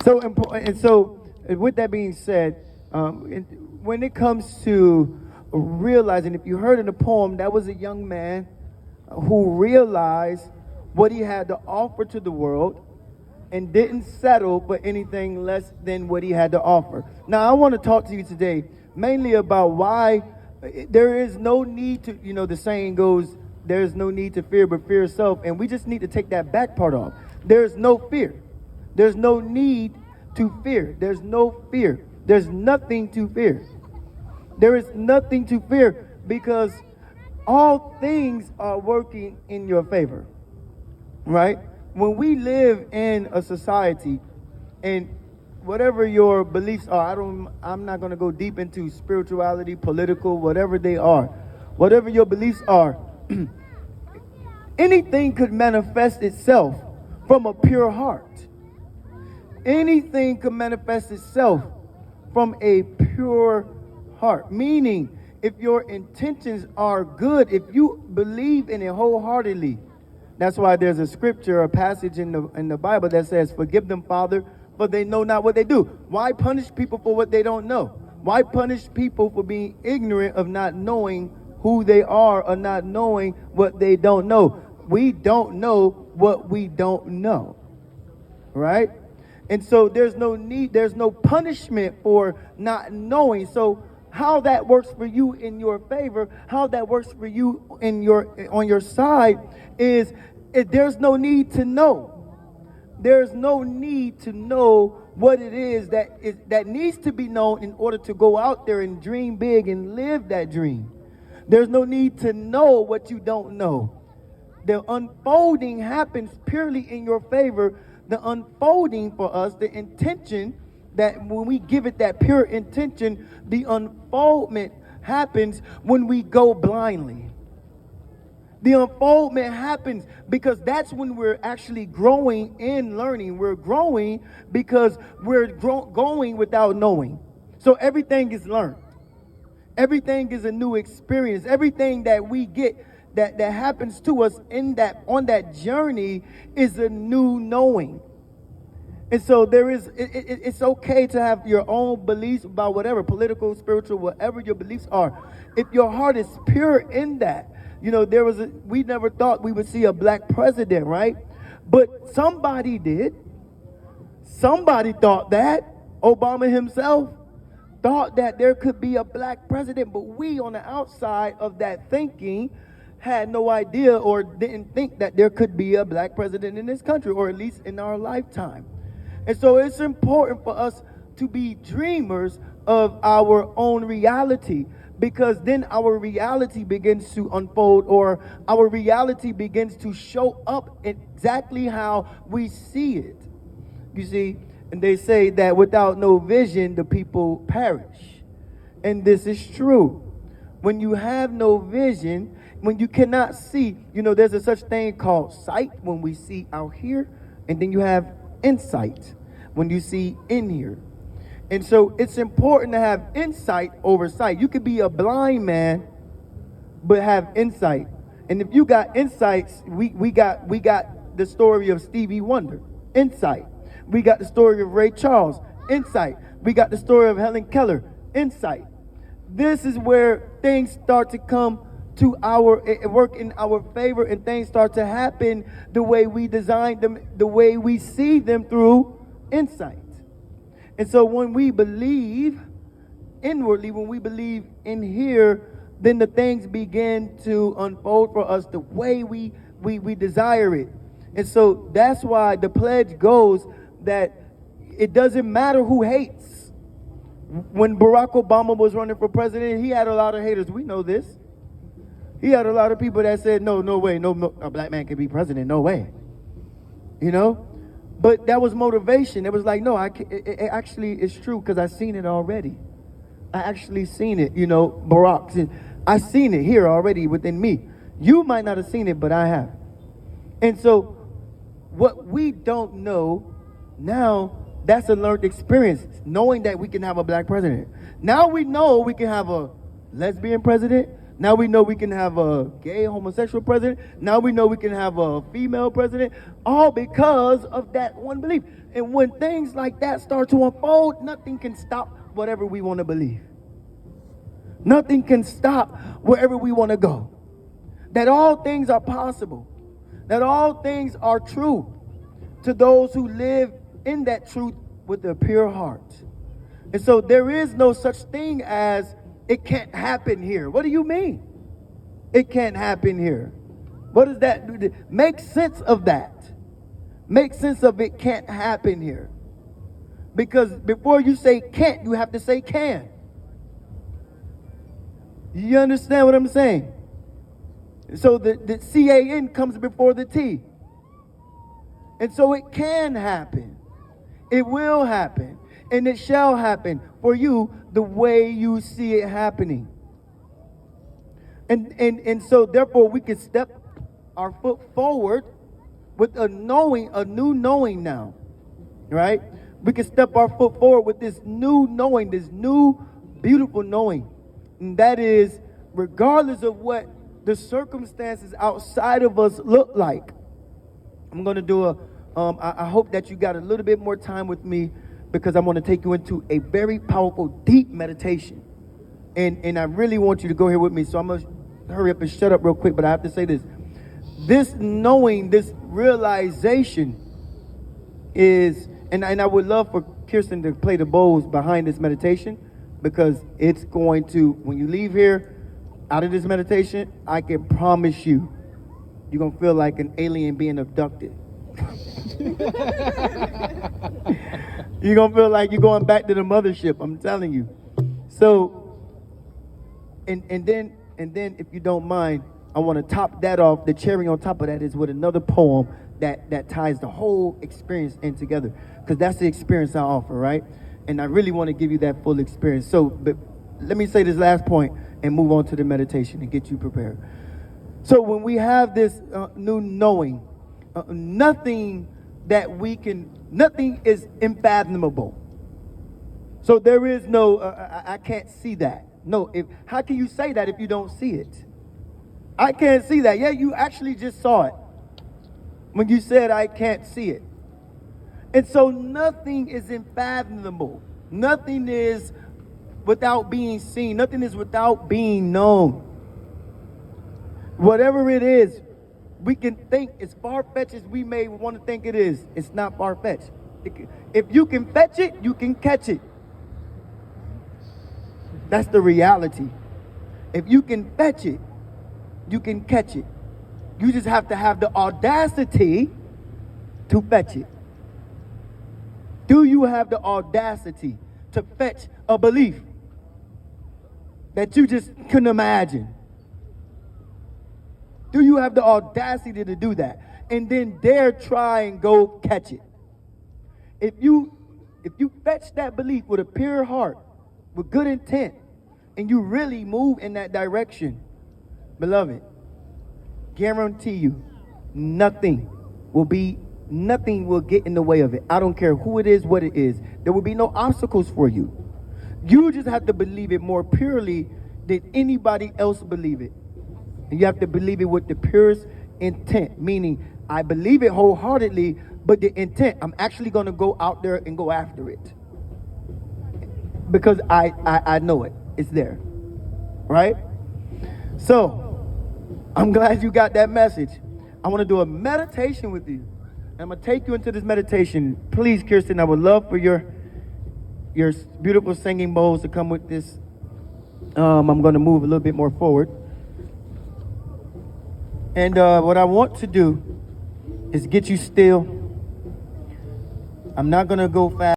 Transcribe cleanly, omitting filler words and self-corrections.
With that being said, when it comes to realizing, if you heard in the poem, that was a young man who realized what he had to offer to the world and didn't settle for anything less than what he had to offer. Now, I want to talk to you today mainly about why there is no need to, the saying goes, there's no need to fear but fear itself, and we just need to take that back part off. There's no fear. There's no need to fear. There's no fear. There's nothing to fear. There is nothing to fear because all things are working in your favor, right? When we live in a society, and whatever your beliefs are, I'm not going to go deep into spirituality, political, whatever they are, whatever your beliefs are, anything could manifest itself from a pure heart. Anything could manifest itself from a pure heart. Meaning, if your intentions are good, if you believe in it wholeheartedly, that's why there's a scripture, a passage in the Bible that says, "Forgive them, Father, for they know not what they do." Why punish people for what they don't know? Why punish people for being ignorant of not knowing who they are or not knowing what they don't know? We don't know what we don't know, right? And so there's no need, there's no punishment for not knowing. So how that works for you in your favor, how that works for you on your side is there's no need to know. There's no need to know what it is that needs to be known in order to go out there and dream big and live that dream. There's no need to know what you don't know. The unfolding happens purely in your favor. The unfolding for us, the intention, that when we give it that pure intention, the unfoldment happens when we go blindly. The unfoldment happens because that's when we're actually growing and learning. We're growing because we're going without knowing. So everything is learned. Everything is a new experience. Everything that we get that happens to us on that journey is a new knowing. And so it's okay to have your own beliefs about whatever, political, spiritual, whatever your beliefs are. If your heart is pure in that, we never thought we would see a black president, right? But somebody did. Somebody thought that. Obama himself thought that there could be a black president, but we on the outside of that thinking had no idea or didn't think that there could be a black president in this country, or at least in our lifetime. And so it's important for us to be dreamers of our own reality, because then our reality begins to unfold, or our reality begins to show up exactly how we see it. You see, and they say that without no vision, the people perish. And this is true. When you have no vision, when you cannot see, there's a such thing called sight when we see out here, and then you have insight when you see in here. And so it's important to have insight over sight. You could be a blind man, but have insight. And if you got insights, we got the story of Stevie Wonder, insight. We got the story of Ray Charles, insight. We got the story of Helen Keller, insight. This is where things start to come to work in our favor, and things start to happen the way we designed them, the way we see them through insight. And so when we believe inwardly, when we believe in here, then the things begin to unfold for us the way we desire it. And so that's why the pledge goes that it doesn't matter who hates. When Barack Obama was running for president, he had a lot of haters. We know this. He had a lot of people that said, no way, no, a black man can be president, no way. But that was motivation. It was like, no, it actually is true, because I've seen it already. I actually seen it, Barack. I seen it here already within me. You might not have seen it, but I have. And so what we don't know now, that's a learned experience, knowing that we can have a black president. Now we know we can have a lesbian president. Now we know we can have a gay, homosexual president. Now we know we can have a female president, all because of that one belief. And when things like that start to unfold, nothing can stop whatever we want to believe. Nothing can stop wherever we want to go. That all things are possible. That all things are true to those who live in that truth with a pure heart. And so there is no such thing as it can't happen here. What do you mean? It can't happen here. What does that do? Make sense of that. Make sense of it can't happen here. Because before you say can't, you have to say can. You understand what I'm saying? So the C-A-N comes before the T. And so it can happen. It will happen. And it shall happen for you the way you see it happening. And so therefore we can step our foot forward with a knowing, a new knowing now. Right? We can step our foot forward with this new knowing, this new beautiful knowing. And that is, regardless of what the circumstances outside of us look like. I'm going to do I hope that you got a little bit more time with me, because I'm going to take you into a very powerful, deep meditation. And I really want you to go here with me. So I'm going to hurry up and shut up real quick, but I have to say this. This knowing, this realization is, and I would love for Kirsten to play the bowls behind this meditation, because it's going to, when you leave here out of this meditation, I can promise you, you're going to feel like an alien being abducted. You're going to feel like you're going back to the mothership, I'm telling you. So, and then if you don't mind, I want to top that off. The cherry on top of that is with another poem that ties the whole experience in together. Because that's the experience I offer, right? And I really want to give you that full experience. So, but let me say this last point and move on to the meditation and get you prepared. So when we have this new knowing, nothing is unfathomable. So there is no, I can't see that. No, how can you say that if you don't see it? I can't see that. Yeah, you actually just saw it when you said I can't see it. And so nothing is unfathomable. Nothing is without being seen. Nothing is without being known. Whatever it is, we can think as far-fetched as we may want to think it is. It's not far-fetched. If you can fetch it, you can catch it. That's the reality. If you can fetch it, you can catch it. You just have to have the audacity to fetch it. Do you have the audacity to fetch a belief that you just couldn't imagine? Do you have the audacity to do that? And then dare try and go catch it. If you fetch that belief with a pure heart, with good intent, and you really move in that direction, beloved, guarantee you, nothing will get in the way of it. I don't care who it is, what it is. There will be no obstacles for you. You just have to believe it more purely than anybody else believe it. And you have to believe it with the purest intent, meaning I believe it wholeheartedly, but the intent, I'm actually going to go out there and go after it. Because I know it. It's there. Right? So, I'm glad you got that message. I want to do a meditation with you. I'm going to take you into this meditation. Please, Kirsten, I would love for your beautiful singing bowls to come with this. I'm going to move a little bit more forward. And what I want to do is get you still. I'm not going to go fast.